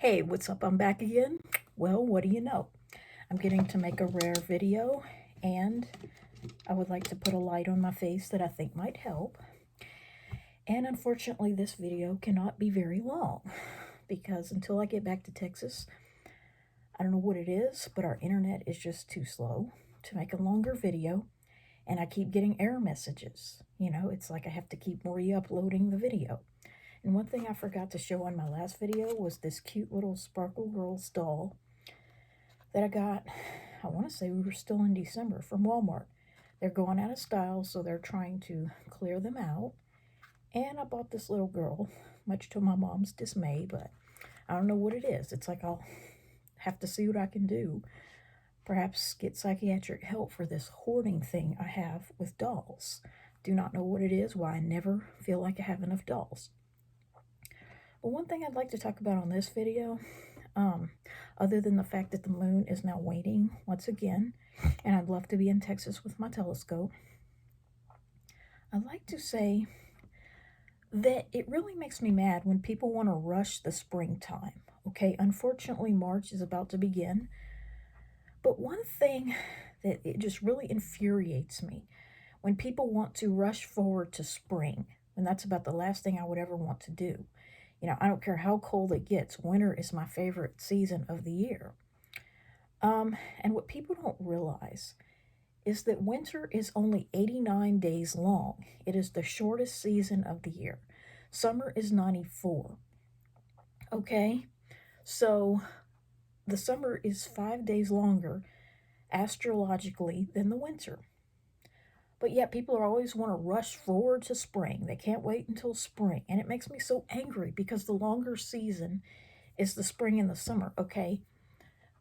Hey, what's up? I'm back again. Well, what do you know? I'm getting to make a rare video, and I would like to put a light on my face that I think might help. And unfortunately, this video cannot be very long because until I get back to Texas, I don't know what it is, but our internet is just too slow to make a longer video, and I keep getting error messages. It's like I have to keep re-uploading the video. And one thing I forgot to show on my last video was this cute little Sparkle Girls doll that I got. I want to say we were still in December from Walmart. They're going out of style, so they're trying to clear them out. And I bought this little girl, much to my mom's dismay, but I don't know what it is. It's like I'll have to see what I can do. Perhaps get psychiatric help for this hoarding thing I have with dolls. Do not know what it is, why I never feel like I have enough dolls. But one thing I'd like to talk about on this video, other than the fact that the moon is now waning once again, and I'd love to be in Texas with my telescope, I'd like to say that it really makes me mad when people want to rush the springtime. Okay, unfortunately, March is about to begin. But one thing that it just really infuriates me when people want to rush forward to spring, and that's about the last thing I would ever want to do. I don't care how cold it gets. Winter is my favorite season of the year. And what people don't realize is that winter is only 89 days long. It is the shortest season of the year. Summer is 94. Okay? So the summer is 5 days longer astrologically than the winter. But yet people are always want to rush forward to spring. They can't wait until spring. And it makes me so angry because the longer season is the spring and the summer, okay?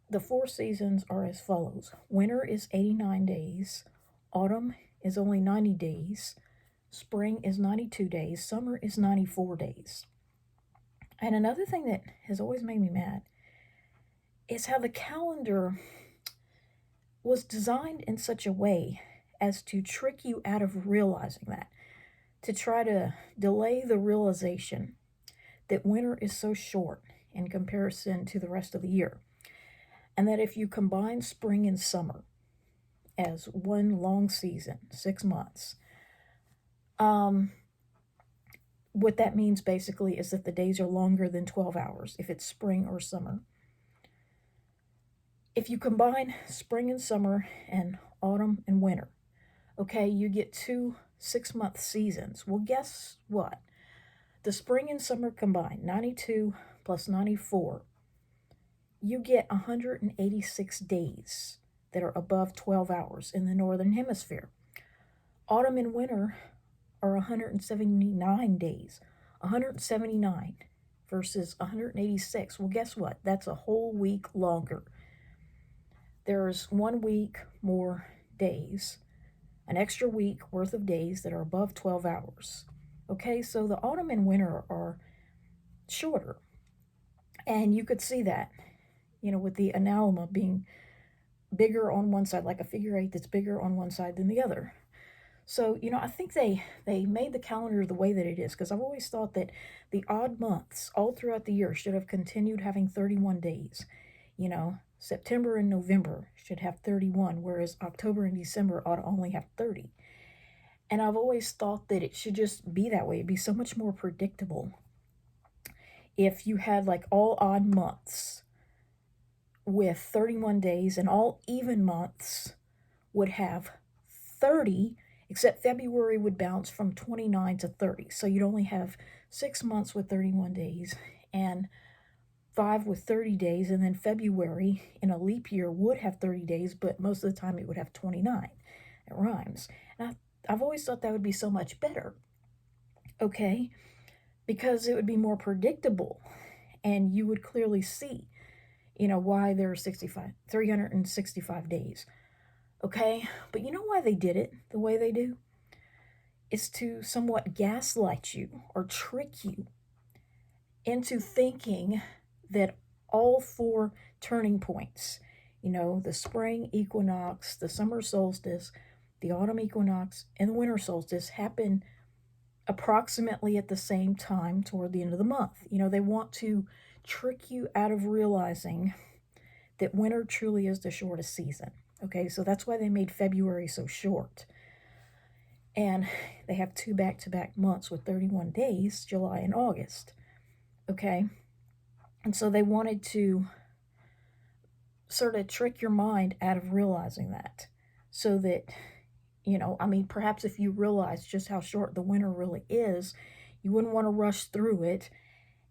The 4 seasons are as follows. Winter is 89 days. Autumn is only 90 days. Spring is 92 days. Summer is 94 days. And another thing that has always made me mad is how the calendar was designed in such a way as to trick you out of realizing that, to try to delay the realization that winter is so short in comparison to the rest of the year, and that if you combine spring and summer as one long season, 6 months, what that means basically is that the days are longer than 12 hours if it's spring or summer. If you combine spring and summer and autumn and winter, okay, you get 2 6-month seasons. Well, guess what? The spring and summer combined, 92 plus 94, you get 186 days that are above 12 hours in the northern hemisphere. Autumn and winter are 179 days, 179 versus 186. Well, guess what? That's a whole week longer. There's 1 week more days, an extra week worth of days that are above 12 hours. Okay, so the autumn and winter are shorter. And you could see that, with the analemma being bigger on one side, like a figure 8 that's bigger on one side than the other. So, I think they made the calendar the way that it is, because I've always thought that the odd months all throughout the year should have continued having 31 days. September and November should have 31, whereas October and December ought to only have 30. And I've always thought that it should just be that way. It'd be so much more predictable if you had like all odd months with 31 days, and all even months would have 30, except February would bounce from 29 to 30. So you'd only have 6 months with 31 days and 5 with 30 days, and then February in a leap year would have 30 days, but most of the time it would have 29. It rhymes. And I've always thought that would be so much better, okay? Because it would be more predictable, and you would clearly see, why there are 365 days, okay? But you know why they did it the way they do? Is to somewhat gaslight you or trick you into thinking that all 4 turning points, the spring equinox, the summer solstice, the autumn equinox, and the winter solstice happen approximately at the same time toward the end of the month. They want to trick you out of realizing that winter truly is the shortest season. Okay, so that's why they made February so short. And they have 2 back-to-back months with 31 days, July and August. Okay, and so they wanted to sort of trick your mind out of realizing that, so that, I mean, perhaps if you realize just how short the winter really is, you wouldn't want to rush through it,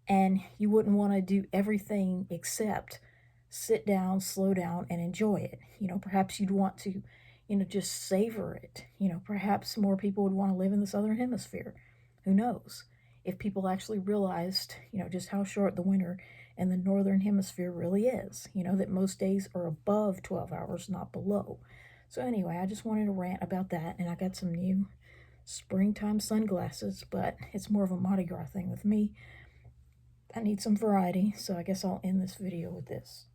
and you wouldn't want to do everything except sit down, slow down, and enjoy it. Perhaps you'd want to, just savor it. Perhaps more people would want to live in the southern hemisphere. Who knows? If people actually realized, just how short the winter in the northern hemisphere really is, that most days are above 12 hours, not below. So anyway, I just wanted to rant about that, and I got some new springtime sunglasses, but it's more of a Mardi Gras thing with me. I need some variety, so I guess I'll end this video with this.